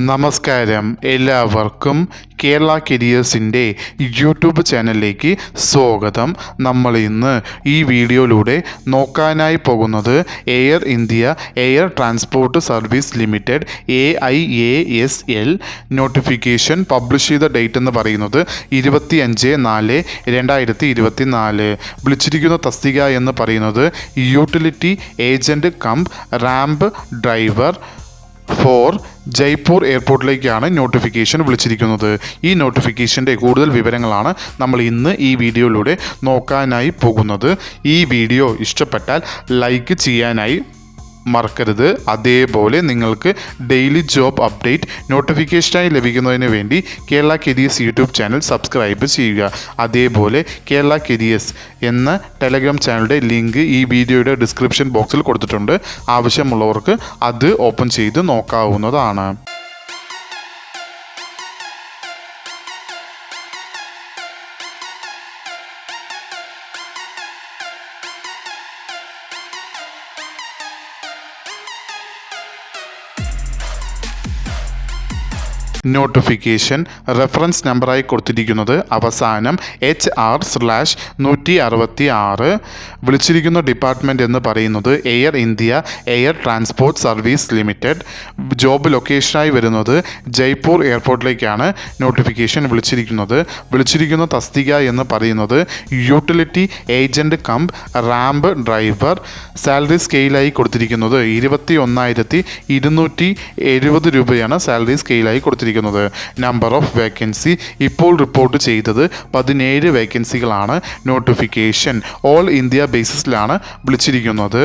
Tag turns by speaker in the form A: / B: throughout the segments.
A: നമസ്കാരം, എല്ലാവർക്കും കേരള കരിയേഴ്സിൻ്റെ യൂട്യൂബ് ചാനലിലേക്ക് സ്വാഗതം. നമ്മൾ ഇന്ന് ഈ വീഡിയോയിലൂടെ നോക്കാനായി പോകുന്നത് air India air transport service limited AIASL notification publish ചെയ്ത ഡേറ്റ് എന്ന് പറയുന്നത് 25/4/2024. വിളിച്ചിരിക്കുന്ന തസ്തിക എന്ന് പറയുന്നത് utility agent cum ramp driver for Jaipur എയർപോർട്ടിലേക്കാണ് നോട്ടിഫിക്കേഷൻ വിളിച്ചിരിക്കുന്നത്. ഈ നോട്ടിഫിക്കേഷൻ്റെ കൂടുതൽ വിവരങ്ങളാണ് നമ്മൾ ഇന്ന് ഈ വീഡിയോയിലൂടെ നോക്കാനായി പോകുന്നത്. ഈ വീഡിയോ ഇഷ്ടപ്പെട്ടാൽ ലൈക്ക് ചെയ്യാനായി മറക്കരുത്. അതേപോലെ നിങ്ങൾക്ക് ഡെയിലി ജോബ് അപ്ഡേറ്റ് നോട്ടിഫിക്കേഷനായി ലഭിക്കുന്നതിന് വേണ്ടി Kerala careers YouTube channel subscribe ചെയ്യുക. അതേപോലെ കേരള കരിയേഴ്സ് എന്ന ടെലഗ്രാം ചാനലിൻ്റെ ലിങ്ക് ഈ വീഡിയോയുടെ ഡിസ്ക്രിപ്ഷൻ ബോക്സിൽ കൊടുത്തിട്ടുണ്ട്. ആവശ്യമുള്ളവർക്ക് അത് ഓപ്പൺ ചെയ്ത് നോക്കാവുന്നതാണ്. നോട്ടിഫിക്കേഷൻ റെഫറൻസ് നമ്പറായി കൊടുത്തിരിക്കുന്നത് അവസാനം HR/166. വിളിച്ചിരിക്കുന്ന ഡിപ്പാർട്ട്മെൻറ്റ് എന്ന് പറയുന്നത് air India air transport service limited. Job ലൊക്കേഷനായി വരുന്നത് ജയ്പൂർ എയർപോർട്ടിലേക്കാണ് നോട്ടിഫിക്കേഷൻ വിളിച്ചിരിക്കുന്ന തസ്തിക എന്ന് പറയുന്നത് utility agent cum ramp driver. Salary സ്കെയിലായി കൊടുത്തിരിക്കുന്നത് 21,270 രൂപയാണ് സാലറി സ്കെയിലായി കൊടുത്തിരിക്കുന്നത്. നമ്പർ ഓഫ് വേക്കൻസി ഇപ്പോൾ റിപ്പോർട്ട് ചെയ്തത് 17 വേക്കൻസികളാണ്. നോട്ടിഫിക്കേഷൻ ഓൾ ഇന്ത്യ ബേസിസിലാണ് വിളിച്ചിരിക്കുന്നത്.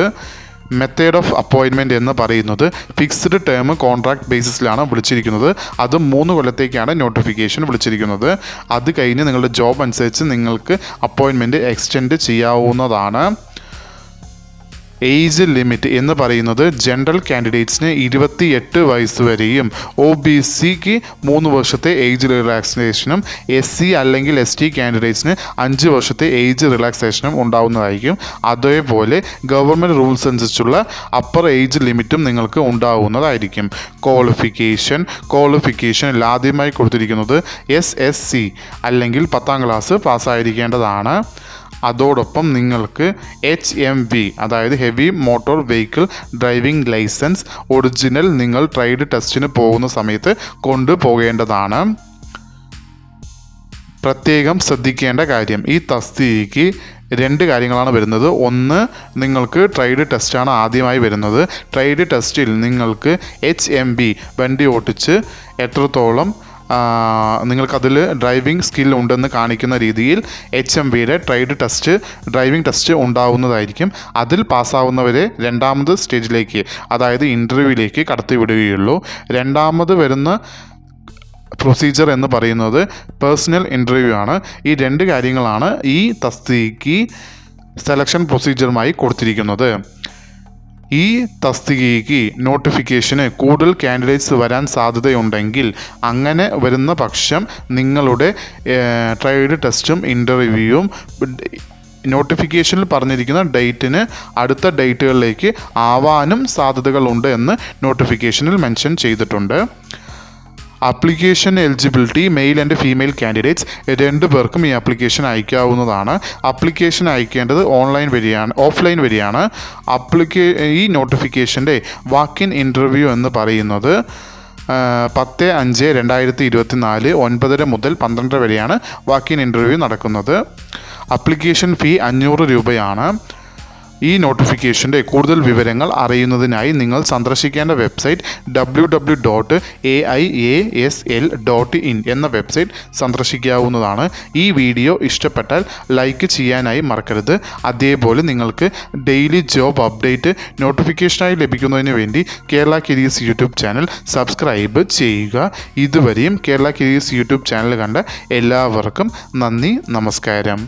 A: മെത്തേഡ് ഓഫ് അപ്പോയിൻമെൻറ്റ് എന്ന് പറയുന്നത് ഫിക്സ്ഡ് ടേം കോൺട്രാക്ട് ബേസിസിലാണ് വിളിച്ചിരിക്കുന്നത്. അത് 3 കൊല്ലത്തേക്കാണ് നോട്ടിഫിക്കേഷൻ വിളിച്ചിരിക്കുന്നത്. അത് കഴിഞ്ഞ് നിങ്ങളുടെ ജോബ് അനുസരിച്ച് നിങ്ങൾക്ക് അപ്പോയിൻമെൻറ്റ് എക്സ്റ്റെൻഡ് ചെയ്യാവുന്നതാണ്. ഏജ് ലിമിറ്റ് എന്ന് പറയുന്നത് ജനറൽ കാൻഡിഡേറ്റ്സിന് 28 വയസ്സ് വരെയും OBCക്ക് 3 വർഷത്തെ ഏജ് റിലാക്സേഷനും SC അല്ലെങ്കിൽ ST കാൻഡിഡേറ്റ്സിന് 5 വർഷത്തെ ഏജ് റിലാക്സേഷനും ഉണ്ടാവുന്നതായിരിക്കും. അതേപോലെ ഗവൺമെൻറ് റൂൾസ് അനുസരിച്ചുള്ള അപ്പർ ഏജ് ലിമിറ്റും നിങ്ങൾക്ക് ഉണ്ടാവുന്നതായിരിക്കും. ക്വാളിഫിക്കേഷനിൽ ആദ്യമായി കൊടുത്തിരിക്കുന്നത് SSC അല്ലെങ്കിൽ 10ാം ക്ലാസ് പാസ്സായിരിക്കേണ്ടതാണ്. അതോടൊപ്പം നിങ്ങൾക്ക് HMV അതായത് heavy motor vehicle driving licence original നിങ്ങൾ ട്രൈഡ് ടെസ്റ്റിന് പോകുന്ന സമയത്ത് കൊണ്ടുപോകേണ്ടതാണ്. പ്രത്യേകം ശ്രദ്ധിക്കേണ്ട കാര്യം, ഈ തസ്തികയ്ക്ക് 2 കാര്യങ്ങളാണ് വരുന്നത്. ഒന്ന്, നിങ്ങൾക്ക് ട്രൈഡ് ടെസ്റ്റാണ് ആദ്യമായി വരുന്നത്. ട്രൈഡ് ടെസ്റ്റിൽ നിങ്ങൾക്ക് HMV വണ്ടി ഓടിച്ച് എത്രത്തോളം നിങ്ങൾക്കതിൽ ഡ്രൈവിംഗ് സ്കിൽ ഉണ്ടെന്ന് കാണിക്കുന്ന രീതിയിൽ HMVയുടെ ഡ്രൈവിംഗ് ടെസ്റ്റ് ഉണ്ടാവുന്നതായിരിക്കും. അതിൽ പാസ്സാവുന്നവരെ 2ാമത് സ്റ്റേജിലേക്ക് അതായത് ഇൻ്റർവ്യൂവിലേക്ക് കടത്തിവിടുകയുള്ളൂ. 2ാമത് വരുന്ന പ്രൊസീജിയർ എന്ന് പറയുന്നത് പേഴ്സണൽ ഇൻ്റർവ്യൂ ആണ്. ഈ 2 കാര്യങ്ങളാണ് ഈ തസ്തികയ്ക്ക് സെലക്ഷൻ പ്രൊസീജിയറുമായി കൊടുത്തിരിക്കുന്നത്. ഈ തസ്തികയ്ക്ക് നോട്ടിഫിക്കേഷന് കൂടുതൽ കാൻഡിഡേറ്റ്സ് വരാൻ സാധ്യതയുണ്ടെങ്കിൽ അങ്ങനെ വരുന്ന പക്ഷം നിങ്ങളുടെ ട്രൈഡ് ടെസ്റ്റും ഇൻ്റർവ്യൂവും നോട്ടിഫിക്കേഷനിൽ പറഞ്ഞിരിക്കുന്ന ഡേറ്റിന് അടുത്ത ഡേറ്റുകളിലേക്ക് ആവാനും സാധ്യതകളുണ്ട് എന്ന് നോട്ടിഫിക്കേഷനിൽ മെൻഷൻ ചെയ്തിട്ടുണ്ട്. Application eligibility male and female candidates 2 പേർക്കും ഈ ആപ്ലിക്കേഷൻ അയക്കാവുന്നതാണ്. ആപ്ലിക്കേഷൻ അയക്കേണ്ടത് ഓഫ്ലൈൻ വഴിയാണ്. ഈ നോട്ടിഫിക്കേഷൻ്റെ വാക്ക് ഇൻ ഇൻ്റർവ്യൂ എന്ന് പറയുന്നത് 10/5/2024 9:30 മുതൽ 12 വരെയാണ് വാക്ക് ഇൻ ഇൻ്റർവ്യൂ നടക്കുന്നത്. ആപ്ലിക്കേഷൻ ഫീ 500 രൂപയാണ്. ഈ നോട്ടിഫിക്കേഷൻ്റെ കൂടുതൽ വിവരങ്ങൾ അറിയുന്നതിനായി നിങ്ങൾ സന്ദർശിക്കേണ്ട വെബ്സൈറ്റ് www.aiasl.in എന്ന വെബ്സൈറ്റ് സന്ദർശിക്കാവുന്നതാണ്. ഈ വീഡിയോ ഇഷ്ടപ്പെട്ടാൽ ലൈക്ക് ചെയ്യാനായി മറക്കരുത്. അതേപോലെ നിങ്ങൾക്ക് ഡെയിലി ജോബ് അപ്ഡേറ്റ് നോട്ടിഫിക്കേഷനായി ലഭിക്കുന്നതിന് വേണ്ടി Kerala careers YouTube channel subscribe ചെയ്യുക. ഇതുവരെയും കേരള കരിയേഴ്സ് യൂട്യൂബ് ചാനൽ കണ്ട എല്ലാവർക്കും നന്ദി, നമസ്കാരം.